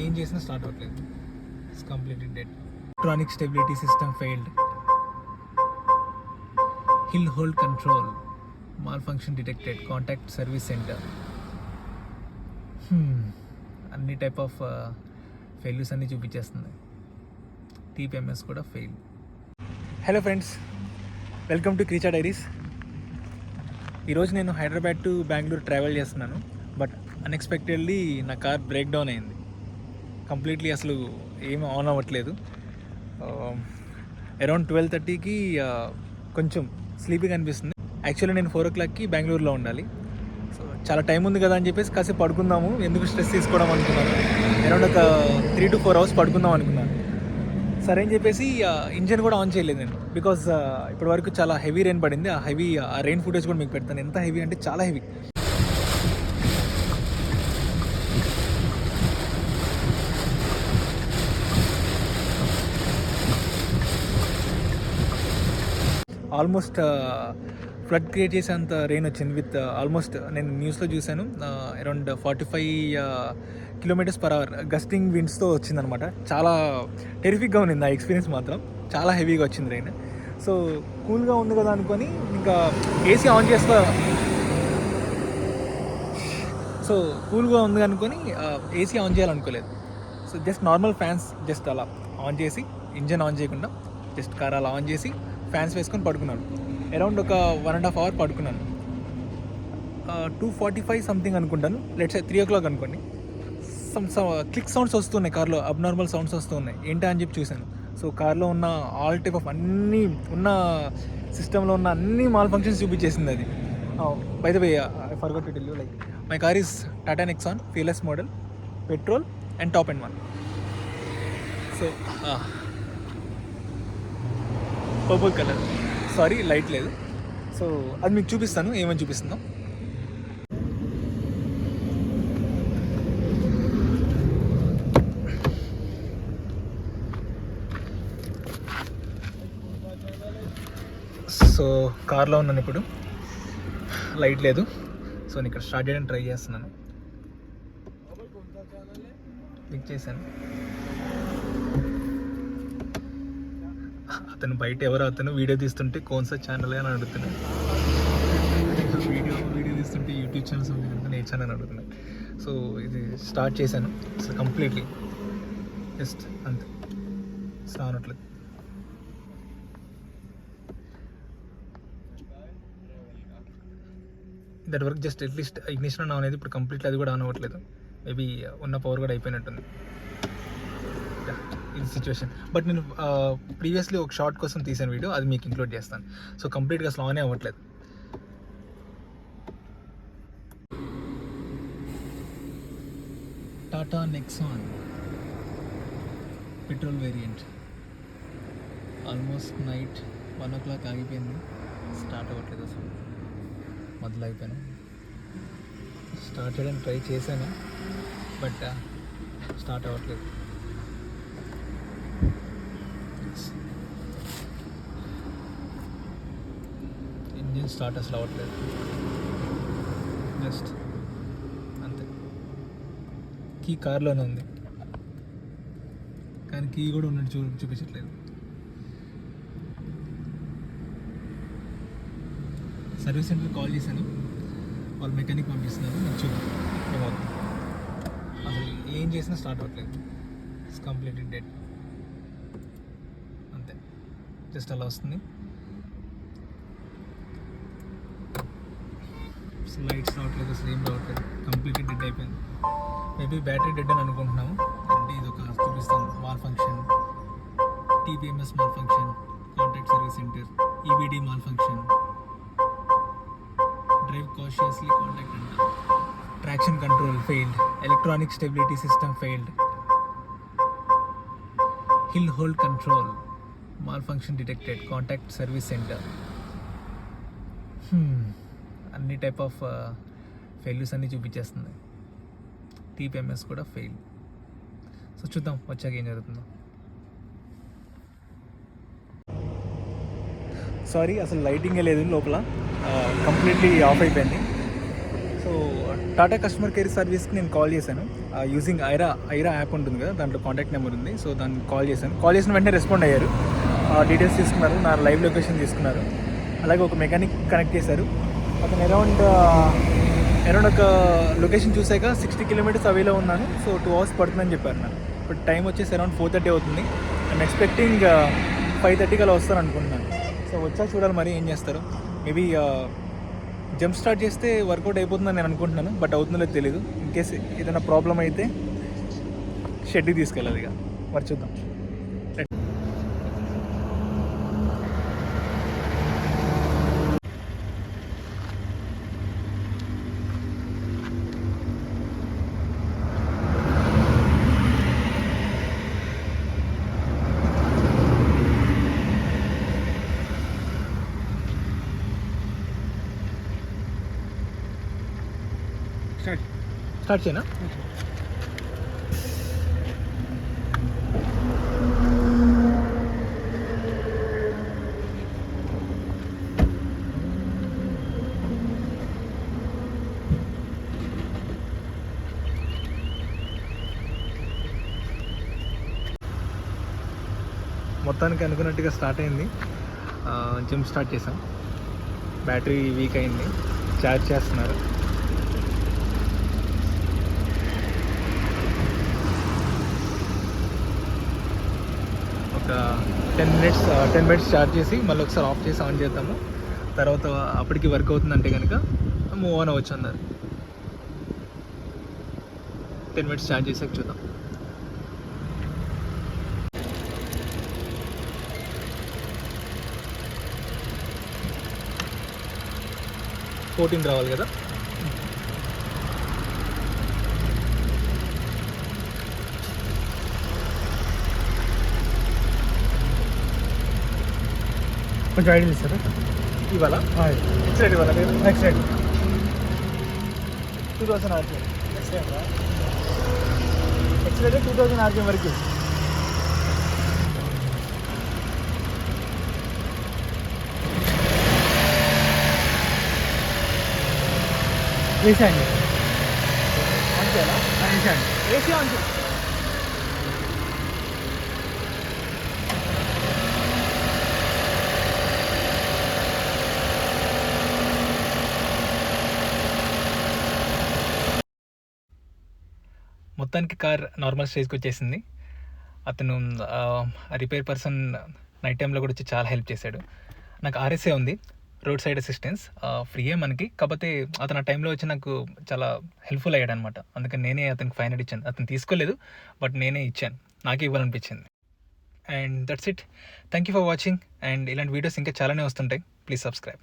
ఏం చేసినా స్టార్ట్ అవ్వట్లేదు. It's completely dead. Electronic stability system failed. Hill hold control malfunction detected. Contact service centre. అన్ని type of failures అన్నీ చూపించేస్తుంది. TPMS కూడా fail. Hello friends, welcome to క్రీచా diaries. ఈరోజు నేను హైదరాబాద్ టు బెంగళూరు ట్రావెల్ చేస్తున్నాను. బట్ అన్ఎక్స్పెక్టెడ్లీ నా కార్ బ్రేక్ డౌన్ అయింది. కంప్లీట్లీ అసలు ఏం ఆన్ అవ్వట్లేదు. అరౌండ్ 12:30కి కొంచెం స్లీపీగా అనిపిస్తుంది. యాక్చువల్లీ నేను 4 o'clockకి బెంగళూరులో ఉండాలి. సో చాలా టైం ఉంది కదా అని చెప్పేసి కాసేపు పడుకుందాము, ఎందుకు స్ట్రెస్ తీసుకోవడం అనుకున్నాను. అరౌండ్ ఒక 3 to 4 hours పడుకుందాం అనుకున్నాను. సరే అని చెప్పేసి ఇంజన్ కూడా ఆన్ చేయలేదు నేను, బికాజ్ ఇప్పటి వరకు చాలా హెవీ రెయిన్ పడింది. ఆ రెయిన్ ఫుటేజ్ కూడా మీకు పెడతాను. ఎంత హెవీ అంటే చాలా హెవీ. ఆల్మోస్ట్ ఫ్లడ్ క్రియేట్ చేసేంత రెయిన్ వచ్చింది. విత్ ఆల్మోస్ట్ నేను న్యూస్లో చూశాను, అరౌండ్ 45 km/h గస్టింగ్ విండ్స్తో వచ్చిందనమాట. చాలా టెరిఫిక్గా ఉంది ఆ ఎక్స్పీరియన్స్. మాత్రం చాలా హెవీగా వచ్చింది రెయిన్. సో కూల్గా ఉంది కదా అనుకొని ఇంకా ఏసీ ఆన్ చేస్తా. సో కూల్గా ఉంది అనుకొని ఏసీ ఆన్ చేయాలనుకోలేదు. So just normal fans just అలా ఆన్ చేసి, ఇంజన్ ఆన్ చేయకుండా జస్ట్ కార్ అలా ఆన్ చేసి ఫ్యాన్స్ వేసుకొని పడుకున్నాను. అరౌండ్ ఒక 1.5 hours పడుకున్నాను. 2:45 సంథింగ్ అనుకుంటాను, లెట్స్ సే 3 o'clock అనుకోండి. క్లిక్ సౌండ్స్ వస్తున్నాయి కార్లో, అబ్నార్మల్ సౌండ్స్ వస్తున్నాయి. ఏంటా అని చెప్పి చూశాను. సో కార్లో ఉన్న ఆల్ టైప్ ఆఫ్ అన్నీ ఉన్న సిస్టంలో ఉన్న అన్ని మాల్ ఫంక్షన్స్ చూపించేసింది అది. By the way, I forgot to tell you, like my car is Tata Nexon fearless model, petrol and top and 1. So purple colour, sorry light లేదు. సో అది మీకు చూపిస్తాను, ఏమని చూపిస్తుందో. సో కార్లో ఉన్నాను ఇప్పుడు, లైట్ లేదు. సో నేను ఇక్కడ స్టార్ట్ చేయడానికి ట్రై చేస్తున్నాను. క్లిక్ చేశాను. అతను బయట అతను వీడియో తీస్తుంటే కోన్సా ఛానల్ అని అడుగుతున్నాను. వీడియో తీస్తుంటే యూట్యూబ్ ఛానల్స్ ఉంది కనుక ఏ ఛానల్ అని అడుగుతున్నాను. సో ఇది స్టార్ట్ చేశాను. సో కంప్లీట్లీ జస్ట్ అంతే, రావట్లేదు. That work just at least ignition on అనేది ఇప్పుడు కంప్లీట్లీ అది కూడా ఆన్ అవ్వట్లేదు. మేబీ ఉన్న పవర్ కూడా అయిపోయినట్టుంది. ఇది సిచ్యువేషన్. బట్ నేను ప్రీవియస్లీ ఒక షార్ట్ కోసం తీసాను వీడియో, అది మీకు ఇంక్లూడ్ చేస్తాను. సో కంప్లీట్గా అసలు ఆనే అవ్వట్లేదు. Tata Nexon petrol variant. Almost night 1 o'clock ఆగిపోయింది, స్టార్ట్ అవ్వట్లేదు. అసలు మొదలు అయిపోయాను. స్టార్ట్ చేయడానికి ట్రై చేశాను, బట్ స్టార్ట్ అవ్వట్లేదు. ఇంజిన్ స్టార్ట్ అసలు అవ్వట్లేదు. జస్ట్ అంతే. కీ కార్లోనే ఉంది, కానీ కీ కూడా ఉన్నట్టు చూపించట్లేదు. సర్వీస్ సెంటర్ కాల్ చేశాను, వాళ్ళు మెకానిక్ పంపిస్తున్నారు. నేను చూద్దాం ఏమవుతుంది. అసలు ఏం చేసినా స్టార్ట్ అవ్వట్లేదు. It's completely dead. అంతే, జస్ట్ అలా వస్తుంది. లైట్స్ రావట్లేదు, అసలు ఏం రావట్లేదు. కంప్లీట్లీ డెడ్ అయిపోయింది. మేబీ బ్యాటరీ డెడ్ అని అనుకుంటున్నాము. అంటే ఇది ఒక చూపిస్తాను. Malfunction, TPMS malfunction, contact service centre, EBD malfunction, drive cautiously, contact అంట, traction control failed, electronic stability system failed, hill hold control malfunction detected, contact service centre. అన్ని type of failures అన్నీ చూపించేస్తుంది. TPMS కూడా fail. So చూద్దాం వచ్చాక ఏం జరుగుతుందో. Sorry, అసలు లైటింగే లేదు లోపల, కంప్లీట్లీ ఆఫ్ అయిపోయింది. So so Tata customer care సర్వీస్కి నేను కాల్ చేశాను యూజింగ్ ఐరా యాప్ ఉంటుంది కదా, దాంట్లో కాంటాక్ట్ నెంబర్ ఉంది. సో దాన్ని కాల్ చేసిన వెంటనే రెస్పాండ్ అయ్యారు. డీటెయిల్స్ తీసుకున్నారు, నా లైవ్ లొకేషన్ తీసుకున్నారు. అలాగే ఒక మెకానిక్ కనెక్ట్ చేశారు. అతను అరౌండ్ ఒక లొకేషన్ చూసాక 60 కిలోమీటర్స్ అవేలో ఉన్నాను. సో 2 hours పడుతుందని చెప్పారు నాకు. ఇప్పుడు టైం వచ్చేసి అరౌండ్ 4:30 అవుతుంది. ఐఎమ్ ఎక్స్పెక్టింగ్ 5:30 అలా వస్తారు అనుకుంటున్నాను. సో వచ్చాక చూడాలి మరి ఏం చేస్తారు. మేబీ జంప్ స్టార్ట్ చేస్తే వర్కౌట్ అయిపోతుందని నేను అనుకుంటున్నాను, బట్ అవుతుందో లేదో తెలీదు. ఇన్ కేస్ ఏదైనా ప్రాబ్లం అయితే షెడ్కి తీసుకెళ్ళాలి, ఇక మరి చూద్దాం. స్టార్ట్ చేయనా? మొత్తానికి అనుకున్నట్టుగా స్టార్ట్ అయింది. జంప్ స్టార్ట్ చేసాం. బ్యాటరీ వీక్ అయింది, ఛార్జ్ చేస్తున్నారు. ఒక 10 minutes ఛార్జ్ చేసి మళ్ళీ ఒకసారి ఆఫ్ చేసి ఆన్ చేద్దాము. తర్వాత అప్పటికి వర్క్ అవుతుందంటే కనుక మూవ్ ఆన్ అవ్వచ్చు అన్నారు. 10 minutes ఛార్జ్ చేసాక చూద్దాం. $14 రావాలి కదా. కొంచెం ఐడియా ఇస్తారా ఇవాళ? నెక్స్ట్ రేట్ ఇవాళ, next rate 2000 RPM. Next rate 2000 RPM వరకు. వేసాండి ఆన్ చేయాలా? వేసాండి, ఏసీ ఆన్ చేయాలి. మొత్తానికి కార్ నార్మల్ స్టేజ్కి వచ్చేసింది. అతను రిపేర్ పర్సన్ నైట్ టైంలో కూడా వచ్చి చాలా హెల్ప్ చేశాడు. నాకు RSA ఉంది, రోడ్ సైడ్ అసిస్టెన్స్, ఫ్రీయే మనకి. కాకపోతే అతను ఆ టైంలో వచ్చి నాకు చాలా హెల్ప్ఫుల్ అయ్యాడు అనమాట. అందుకని నేనే అతనికి 500 ఇచ్చాను. అతను తీసుకోలేదు, బట్ నేనే ఇచ్చాను, నాకే ఇవ్వాలనిపించింది. And that's it. Thank you for watching. And ఇలాంటి వీడియోస్ ఇంకా చాలానే వస్తుంటాయి. Please subscribe.